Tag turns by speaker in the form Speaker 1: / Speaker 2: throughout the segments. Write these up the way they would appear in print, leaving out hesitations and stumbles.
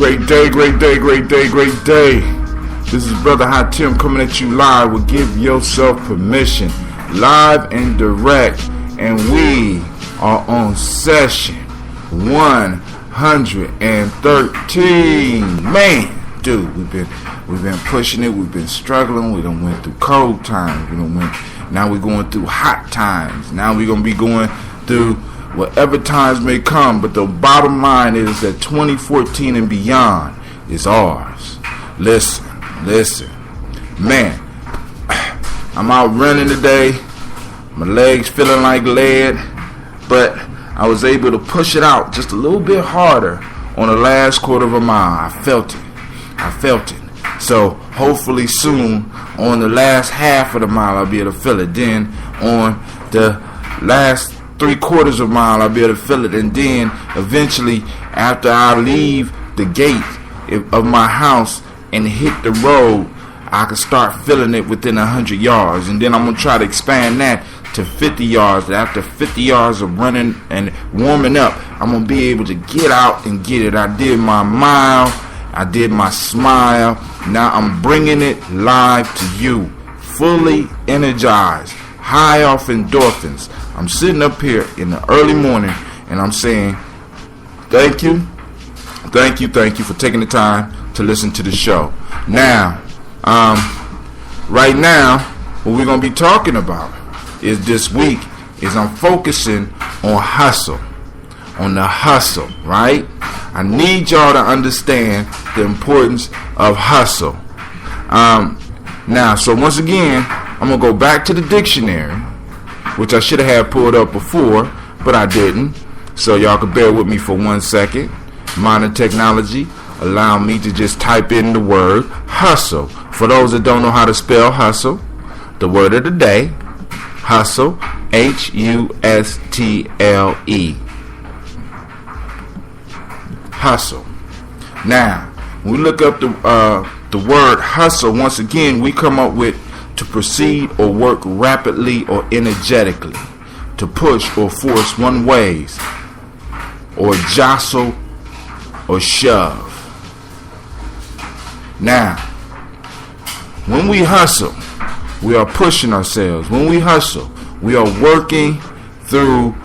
Speaker 1: Great day. This is Brother Hot Tim coming at you live with Give Yourself Permission, live and direct, and we are on session 113. Man, dude, we've been pushing it. We've been struggling. We done went through cold times. Now we're going through hot times. Now we're gonna be going through whatever times may come. But the bottom line is that 2014 and beyond is ours. Listen, man. I'm out running today. My legs feeling like lead, but I was able to push it out just a little bit harder on the last quarter of a mile. I felt it. So hopefully soon on the last half of the mile I'll be able to feel it. Then on the last 3/4 of a mile I'll be able to feel it. And then eventually after I leave the gate of my house and hit the road, I can start feeling it within 100 yards. And then I'm going to try to expand that to 50 yards. After 50 yards of running and warming up, I'm going to be able to get out and get it. I did my mile. I did my smile. Now I'm bringing it live to you, fully energized, high off endorphins. I'm sitting up here in the early morning and I'm saying, thank you for taking the time to listen to the show. Now, right now, what we're going to be talking about is this week is I'm focusing on hustle, on the hustle, right? I need y'all to understand the importance of hustle. Now, so once again, I'm going to go back to the dictionary, which I should have had pulled up before, but I didn't. So y'all can bear with me for 1 second. Modern technology allow me to just type in the word hustle. For those that don't know how to spell hustle, the word of the day, hustle, H-U-S-T-L-E. Hustle. Now, when we look up the word hustle, once again, we come up with to proceed or work rapidly or energetically, to push or force one ways, or jostle or shove. Now, when we hustle, we are pushing ourselves. When we hustle, we are working through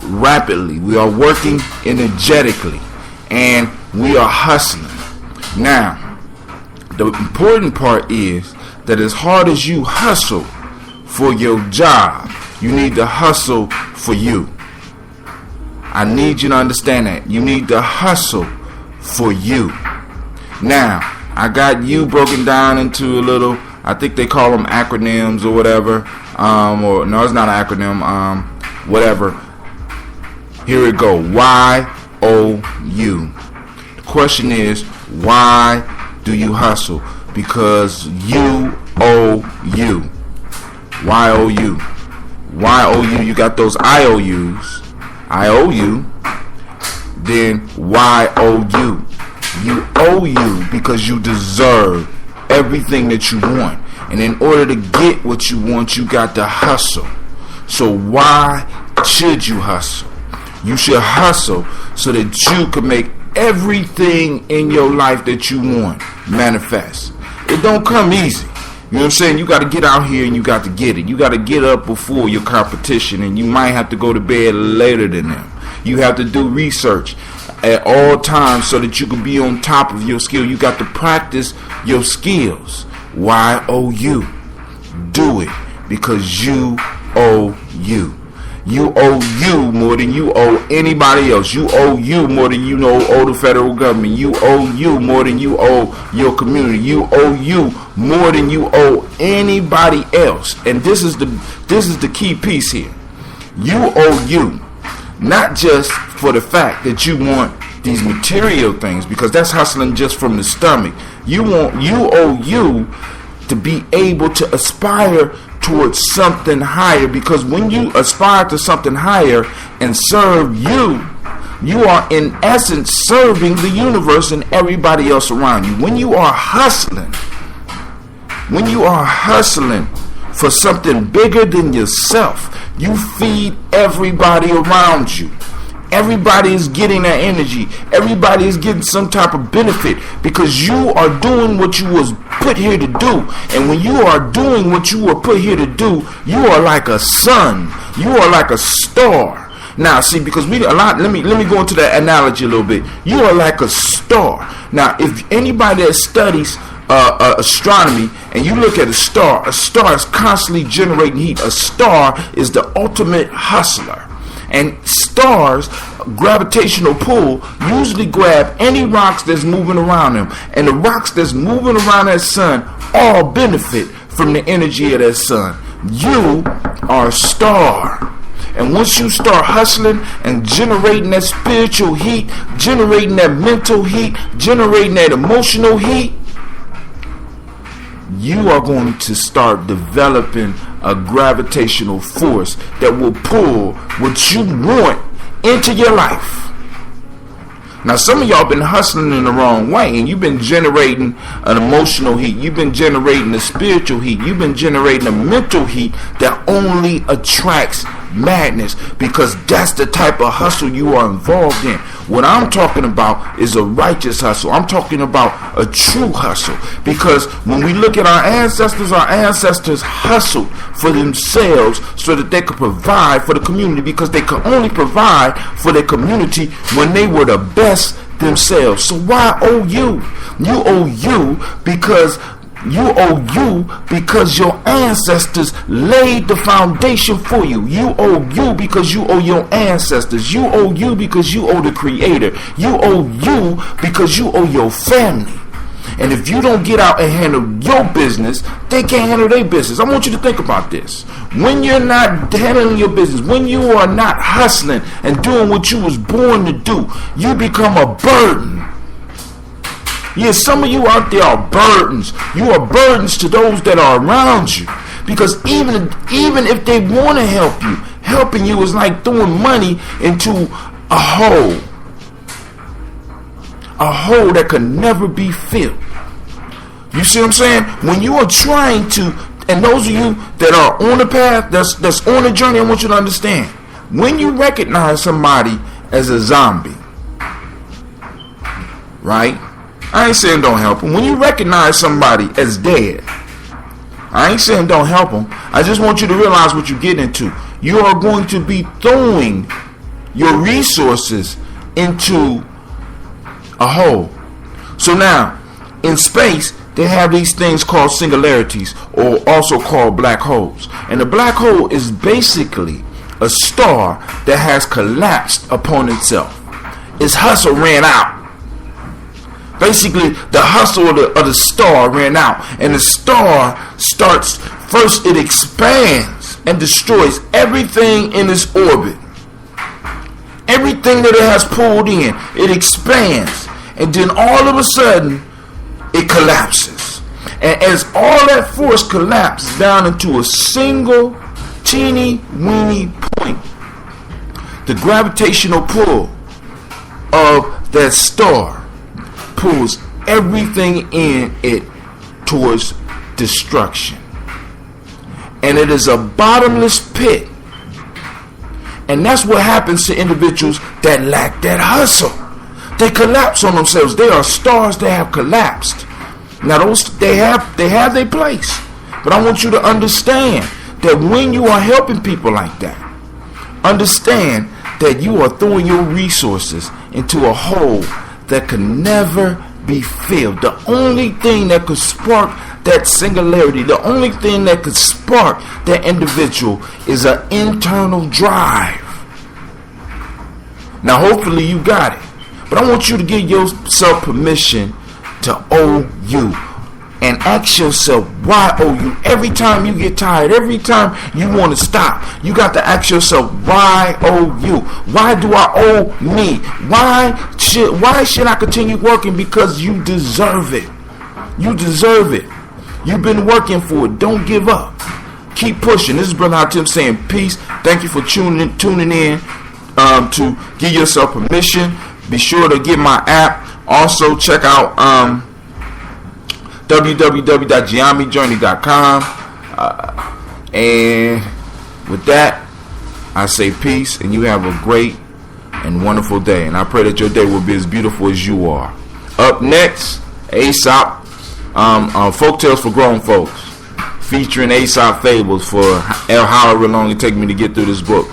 Speaker 1: rapidly. We are working energetically, and we are hustling. Now, the important part is that as hard as you hustle for your job, you need to hustle for you. I need you to understand that. You need to hustle for you. Now, I got you broken down into a little, I think they call them acronyms or whatever. Or no, it's not an acronym. Whatever. Here we go. Y.O.U. The question is, why do you hustle? Because you owe you. Y.O.U. Y.O.U. You got those IOUs. I owe you. Then Y.O.U. You owe you because you deserve everything that you want. And in order to get what you want, you got to hustle. So why should you hustle? You should hustle so that you can make everything in your life that you want manifest. It don't come easy. You know what I'm saying? You got to get out here and you got to get it. You got to get up before your competition, and you might have to go to bed later than them. You have to do research at all times so that you can be on top of your skill. You got to practice your skills. Y.O.U. Do it because you owe you. You owe you more than you owe anybody else. You owe you more than you owe the federal government. You owe you more than you owe your community. You owe you more than you owe anybody else. And this is the key piece here. You owe you, not just for the fact that you want these material things, because that's hustling just from the stomach. You owe you to be able to aspire towards something higher, because when you aspire to something higher and serve you are in essence serving the universe and everybody else around you. When you are hustling for something bigger than yourself, you feed everybody around you. Everybody is getting that energy. Everybody is getting some type of benefit because you are doing what you was put here to do. And when you are doing what you were put here to do, you are like a sun. You are like a star. Now, see, because let me go into that analogy a little bit. You are like a star. Now, if anybody that studies astronomy and you look at a star is constantly generating heat. A star is the ultimate hustler. And stars, gravitational pull, usually grab any rocks that's moving around them. And the rocks that's moving around that sun all benefit from the energy of that sun. You are a star. And once you start hustling and generating that spiritual heat, generating that mental heat, generating that emotional heat, you are going to start developing a gravitational force that will pull what you want into your life. Now, some of y'all been hustling in the wrong way, and you've been generating an emotional heat. You've been generating a spiritual heat. You've been generating a mental heat that only attracts madness, because that's the type of hustle you are involved in. What I'm talking about is a righteous hustle. I'm talking about a true hustle, because when we look at our ancestors hustled for themselves so that they could provide for the community, because they could only provide for their community when they were the best themselves. So why Y.O.U? You Y.O.U because your ancestors laid the foundation for you. You Y.O.U because you owe your ancestors. You Y.O.U because you owe the Creator. You Y.O.U because you owe your family. And if you don't get out and handle your business, they can't handle their business. I want you to think about this. When you're not handling your business, when you are not hustling and doing what you was born to do, you become a burden. Yeah, some of you out there are burdens. You are burdens to those that are around you. Because even if they want to help you, helping you is like throwing money into a hole. A hole that could never be filled. You see what I'm saying? When you are trying to, and those of you that are on the path, that's on the journey, I want you to understand. When you recognize somebody as a zombie, right? I ain't saying don't help them. When you recognize somebody as dead, I ain't saying don't help them. I just want you to realize what you get into. You are going to be throwing your resources into a hole. So now, in space, they have these things called singularities, or also called black holes. And a black hole is basically a star that has collapsed upon itself. Its hustle ran out. Basically, the hustle of the star ran out. And the star starts, first it expands and destroys everything in its orbit. Everything that it has pulled in, it expands. And then all of a sudden, it collapses. And as all that force collapses down into a single teeny weeny point, the gravitational pull of that star pulls everything in it towards destruction. And it is a bottomless pit. And that's what happens to individuals that lack that hustle. They collapse on themselves. They are stars that have collapsed. Now those they have their place. But I want you to understand that when you are helping people like that, understand that you are throwing your resources into a hole that can never be filled. The only thing that could spark that singularity, the only thing that could spark that individual is an internal drive. Now hopefully you got it. But I want you to give yourself permission to Y.O.U. and ask yourself, why Y.O.U? Every time you get tired, every time you want to stop, you got to ask yourself, why Y.O.U? Why do I owe me? Why should I continue working? Because you deserve it. You deserve it. You've been working for it. Don't give up. Keep pushing. This is Brother Hatim saying peace. Thank you for tuning in to give yourself permission. Be sure to get my app. Also check out www.giamijourney.com. And with that, I say peace, and you have a great and wonderful day. And I pray that your day will be as beautiful as you are. Up next, Aesop, Folk Tales for Grown Folks, featuring Aesop Fables for how long it take me to get through this book.